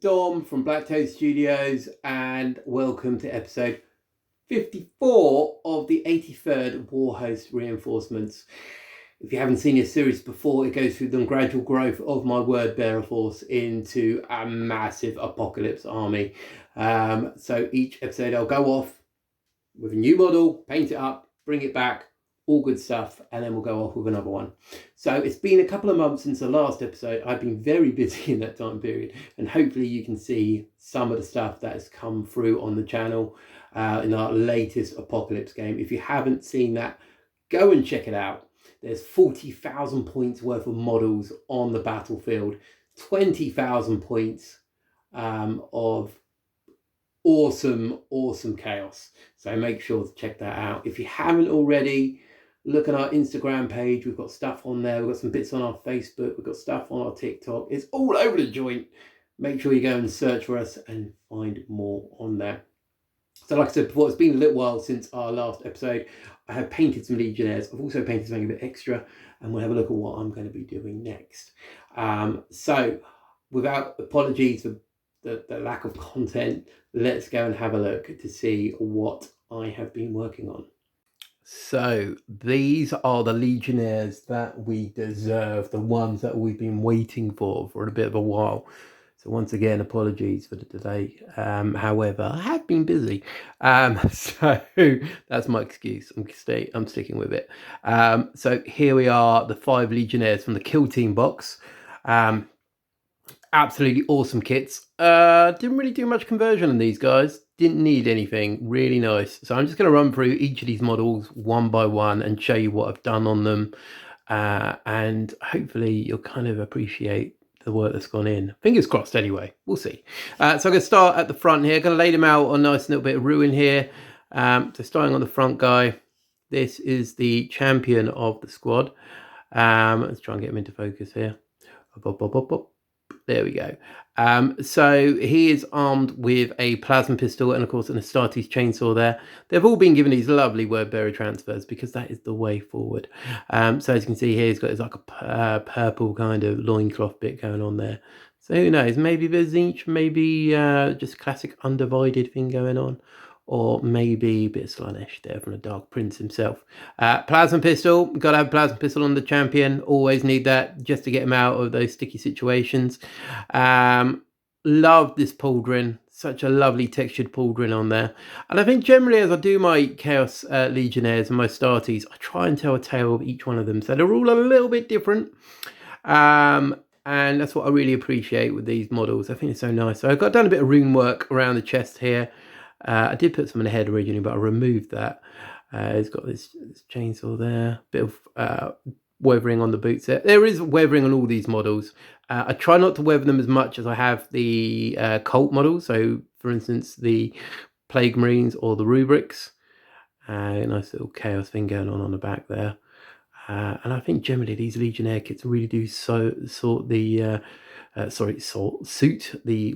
Dom from Black Toad Studios, and welcome to episode 54 of the 83rd Warhost reinforcements. If you haven't seen this series before, it goes through the gradual growth of my word bearer force into a massive apocalypse army. So each episode I'll go off with a new model, paint it up, bring it back, all good stuff, and then we'll go off with another one. So it's been a couple of months since the last episode. I've been very busy in that time period, and hopefully you can see some of the stuff that has come through on the channel in our latest Apocalypse game. If you haven't seen that, go and check it out. There's 40,000 points worth of models on the battlefield, 20,000 points of awesome chaos. So make sure to check that out. If you haven't already, look at our Instagram page. We've got stuff on there. We've got some bits on our Facebook. We've got stuff on our TikTok. It's all over the joint. Make sure you go and search for us and find more on there. So like I said before, it's been a little while since our last episode. I have painted some Legionnaires. I've also painted something a bit extra, and we'll have a look at what I'm going to be doing next. So without apologies for the lack of content, let's go and have a look to see what I have been working on. So these are the Legionnaires that we deserve, the ones that we've been waiting for a bit of a while. So once again, apologies for the delay. However, I have been busy. So that's my excuse. I'm sticking with it. So here we are, the 5 Legionnaires from the Kill Team box. Absolutely awesome kits. Didn't really do much conversion on these guys. Didn't need anything. Really nice. So I'm just going to run through each of these models one by one and show you what I've done on them. And hopefully you'll kind of appreciate the work that's gone in. Fingers crossed anyway. We'll see. So I'm going to start at the front here. Going to lay them out on a nice little bit of ruin here. So starting on the front guy. This is the champion of the squad. Let's try and get him into focus here. There we go. So he is armed with a plasma pistol and, of course, an Astartes chainsaw there. They've all been given these lovely word bearer transfers because that is the way forward. So as you can see here, he's got his like a purple kind of loincloth bit going on there. So who knows? Maybe there's each, maybe just classic undivided thing going on. Or maybe a bit of Slaanesh there from the Dark Prince himself. Plasma pistol. Got to have a plasma pistol on the champion. Always need that just to get him out of those sticky situations. Love this pauldron. Such a lovely textured pauldron on there. And I think generally as I do my Chaos Legionnaires and my Astartes, I try and tell a tale of each one of them. So they're all a little bit different. And that's what I really appreciate with these models. I think it's so nice. So I've done a bit of rune work around the chest here. I did put some in the head originally, but I removed that. It's got this chainsaw there, bit of weathering on the boots there. There is weathering on all these models. I try not to weather them as much as I have the cult models. So, for instance, the Plague Marines or the Rubrics. Nice little chaos thing going on the back there. And I think generally these Legionnaire kits really do suit the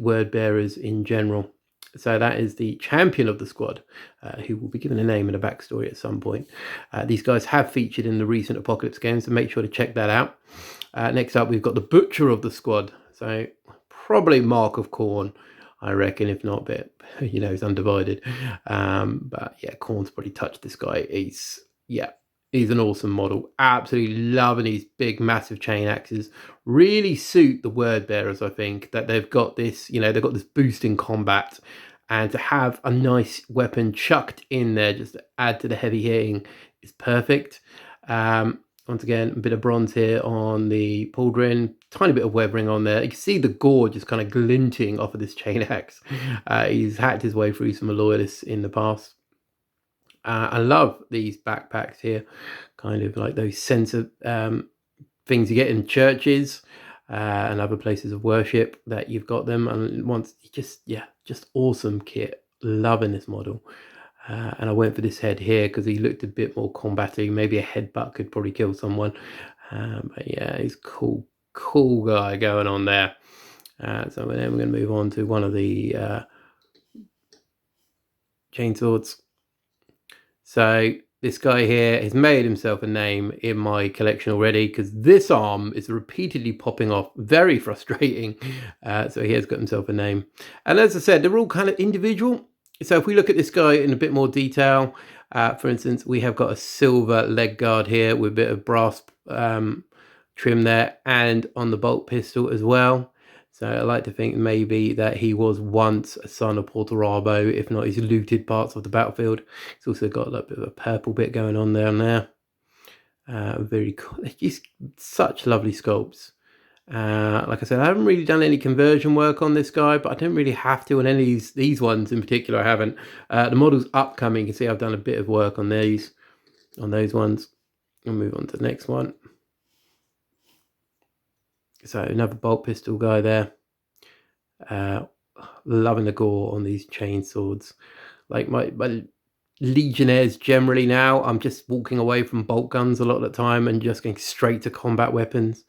word bearers in general. So that is the champion of the squad, who will be given a name and a backstory at some point. These guys have featured in the recent Apocalypse games, so make sure to check that out. Next up, we've got the butcher of the squad. So probably Mark of Khorne, I reckon, if not, but you know, he's undivided. But yeah, Khorne's probably touched this guy. He's an awesome model. Absolutely loving these big, massive chain axes. Really suit the word bearers, I think, that they've got this, you know, they've got this boost in combat. And to have a nice weapon chucked in there just to add to the heavy hitting is perfect. Once again, a bit of bronze here on the pauldron. Tiny bit of weathering on there. You can see the gore just kind of glinting off of this chain axe. He's hacked his way through some loyalists in the past. I love these backpacks here, kind of like those sensor things you get in churches and other places of worship that you've got them. And once, just awesome kit. Loving this model. And I went for this head here because he looked a bit more combaty. Maybe a headbutt could probably kill someone. But yeah, he's cool guy going on there. So then we're going to move on to one of the chainswords. So This guy here has made himself a name in my collection already, because this arm is repeatedly popping off. Very frustrating. So he has got himself a name. And as I said, they're all kind of individual. So if we look at this guy in a bit more detail, for instance, we have got a silver leg guard here with a bit of brass trim there, and on the bolt pistol as well. So I like to think maybe that he was once a son of Portorabo, if not he's looted parts of the battlefield. He's also got a little bit of a purple bit going on there and there. Very cool. Just such lovely sculpts. Like I said, I haven't really done any conversion work on this guy, but I don't really have to on any of these ones in particular. I haven't. The models upcoming, you can see I've done a bit of work on those ones. I'll move on to the next one. So another bolt pistol guy there. Loving the gore on these chain swords. Like my legionnaires generally now, I'm just walking away from bolt guns a lot of the time and just going straight to combat weapons.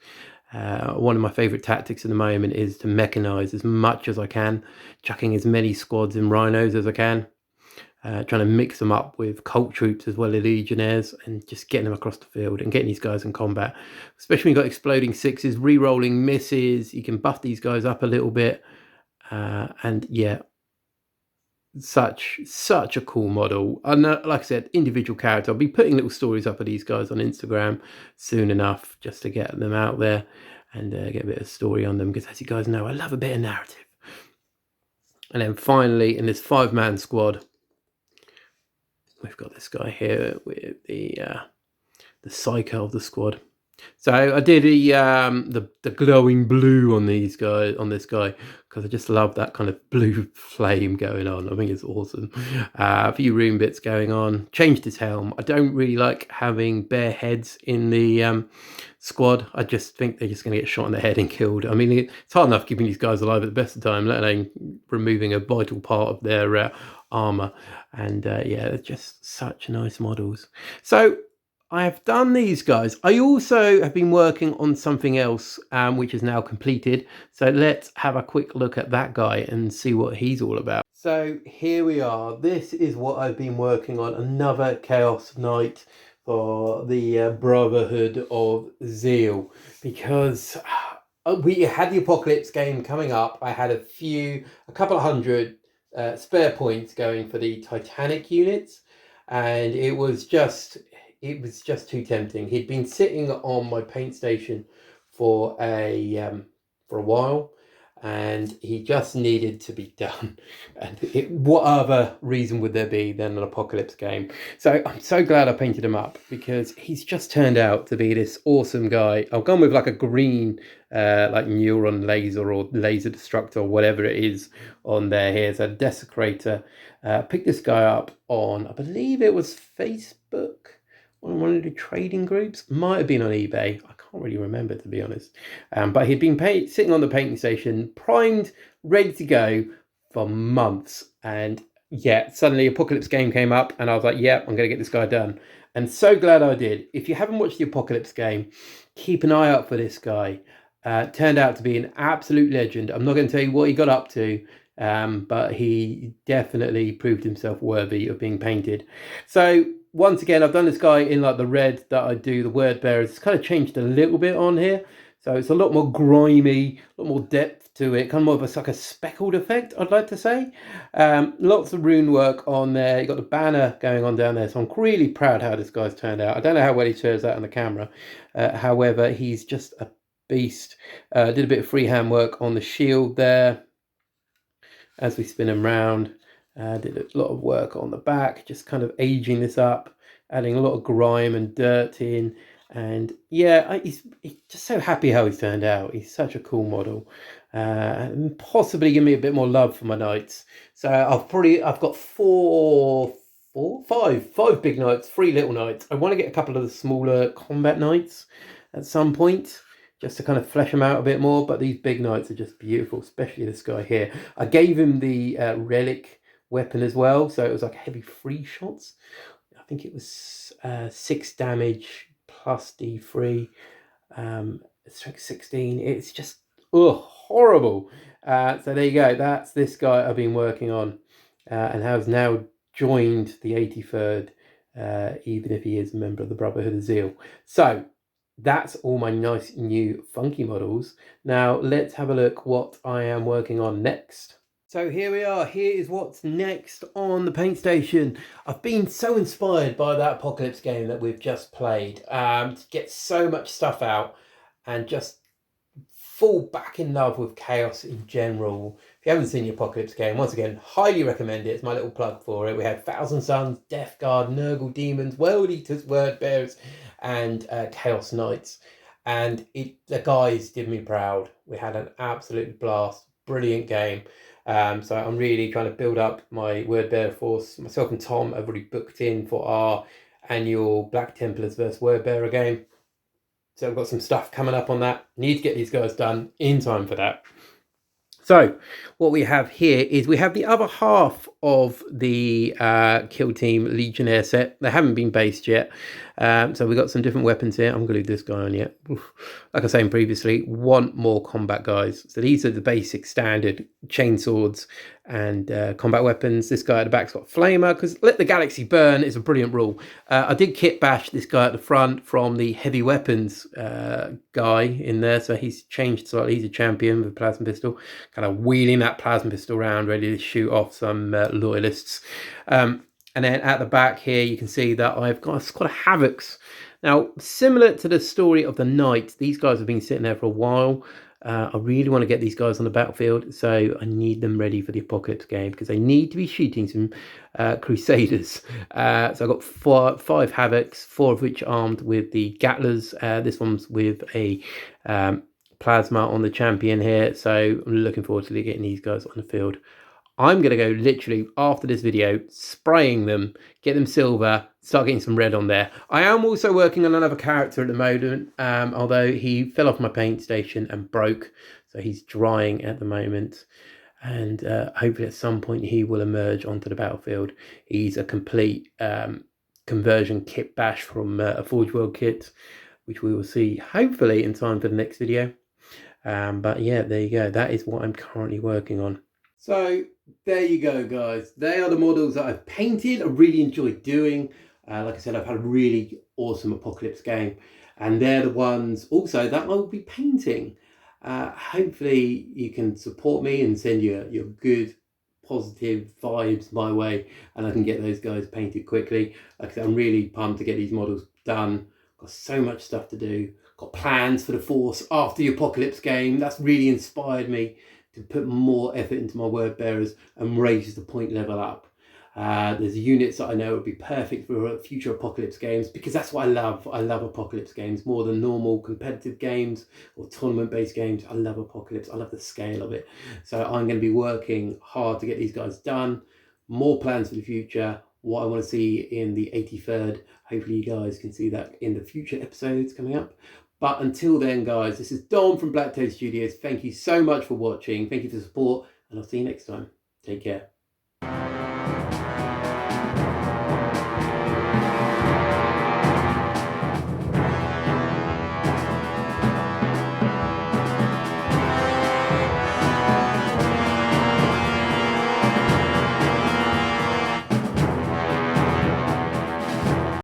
One of my favourite tactics at the moment is to mechanize as much as I can, chucking as many squads and rhinos as I can. Trying to mix them up with cult troops as well as legionnaires, and just getting them across the field and getting these guys in combat. Especially when you've got exploding sixes, re-rolling misses, you can buff these guys up a little bit. And yeah, such a cool model. And like I said, individual character. I'll be putting little stories up of these guys on Instagram soon enough, just to get them out there and get a bit of story on them, because as you guys know, I love a bit of narrative. And then finally, in this 5-man squad, we've got this guy here with the psycho of the squad. So I did the glowing blue on this guy, because I just love that kind of blue flame going on. I think it's awesome. A few rune bits going on. Changed his helm. I don't really like having bare heads in the squad. I just think they're just going to get shot in the head and killed. I mean, it's hard enough keeping these guys alive at the best of the time, let alone removing a vital part of their armor. And yeah, they're just such nice models. So I have done these guys. I also have been working on something else, which is now completed. So let's have a quick look at that guy and see what he's all about. So here we are. This is what I've been working on. Another Chaos Knight for the Brotherhood of Zeal. Because we had the Apocalypse game coming up. I had a couple of hundred spare points going for the Titanic units. And it was just too tempting. He'd been sitting on my paint station for a while, and he just needed to be done. And what other reason would there be than an Apocalypse game? So I'm so glad I painted him up, because he's just turned out to be this awesome guy. I've gone with like a green like neuron laser or laser destructor or whatever it is on there. Here's a desecrator. Picked this guy up on, I believe it was Facebook, on one of the trading groups. Might have been on eBay. I can't really remember, to be honest. But he'd been sitting on the painting station, primed, ready to go for months. And yeah, suddenly Apocalypse game came up, and I was like, yeah, I'm going to get this guy done. And so glad I did. If you haven't watched the Apocalypse game, keep an eye out for this guy. Turned out to be an absolute legend. I'm not going to tell you what he got up to, but he definitely proved himself worthy of being painted. So once again, I've done this guy in like the red that I do the word bearers. It's kind of changed a little bit on here, so it's a lot more grimy, a lot more depth to it, kind of more of a like a speckled effect, I'd like to say. Lots of rune work on there. You got the banner going on down there, so I'm really proud how this guy's turned out. I don't know how well he turns out on the camera. However, he's just a beast. Did a bit of freehand work on the shield there as we spin him round. Did a lot of work on the back, just kind of aging this up, adding a lot of grime and dirt in. And yeah, he's just so happy how he's turned out. He's such a cool model. And possibly give me a bit more love for my knights. So I've got five big knights, 3 little knights. I want to get a couple of the smaller combat knights at some point, just to kind of flesh them out a bit more. But these big knights are just beautiful, especially this guy here. I gave him the relic weapon as well, so it was like heavy 3 shots. I think it was 6 damage plus D3, strength 16. It's just horrible. So there you go. That's this guy I've been working on, and has now joined the 83rd even if he is a member of the Brotherhood of Zeal. So that's all my nice new funky models. Now let's have a look what I am working on next. So here we are, here is what's next on the paint station. I've been so inspired by that Apocalypse game that we've just played, to get so much stuff out and just fall back in love with chaos in general. If you haven't seen the Apocalypse game, once again, highly recommend it. It's my little plug for it. We had Thousand Suns, Death Guard, Nurgle Demons, World Eaters, Word Bearers, and Chaos Knights. And the guys did me proud. We had an absolute blast. Brilliant game. So I'm really trying to build up my Word Bearer force. Myself and Tom have already booked in for our annual Black Templars vs Word Bearer game. So I've got some stuff coming up on that. Need to get these guys done in time for that. So what we have here is we have the other half of the Kill Team Legionnaire set. They haven't been based yet. So we've got some different weapons here. I'm going to leave this guy on yet. Like I was saying previously, want more combat guys. So these are the basic standard chainswords and combat weapons. This guy at the back's got flamer, because let the galaxy burn is a brilliant rule. I did kit bash this guy at the front from the heavy weapons guy in there. So he's changed slightly. He's a champion with a plasma pistol, kind of wheeling that plasma pistol around, ready to shoot off some loyalists. And then at the back here, you can see that I've got a squad of Havocs. Now, similar to the story of the Knights, these guys have been sitting there for a while. I really want to get these guys on the battlefield, so I need them ready for the Apocalypse game, because they need to be shooting some Crusaders. So I've got five Havocs, 4 of which armed with the Gattlers. This one's with a plasma on the champion here, so I'm looking forward to getting these guys on the field. I'm going to go literally after this video, spraying them, get them silver, start getting some red on there. I am also working on another character at the moment, although he fell off my paint station and broke. So he's drying at the moment. And hopefully at some point he will emerge onto the battlefield. He's a complete conversion kit bash from a Forge World kit, which we will see hopefully in time for the next video. But yeah, there you go. That is what I'm currently working on. So there you go, guys. They are the models that I've painted. I really enjoyed doing. Like I said, I've had a really awesome Apocalypse game. And they're the ones also that I will be painting. Hopefully you can support me and send your good, positive vibes my way. And I can get those guys painted quickly. Like I said, I'm really pumped to get these models done. Got so much stuff to do. Got plans for the Force after the Apocalypse game. That's really inspired me to put more effort into my Word Bearers and raise the point level up. There's units that I know would be perfect for future Apocalypse games, because that's what I love. I love Apocalypse games more than normal competitive games or tournament-based games. I love Apocalypse. I love the scale of it. So I'm going to be working hard to get these guys done. More plans for the future. What I want to see in the 83rd. Hopefully you guys can see that in the future episodes coming up. But until then, guys, this is Dom from Black Toad Studios. Thank you so much for watching. Thank you for the support, and I'll see you next time. Take care.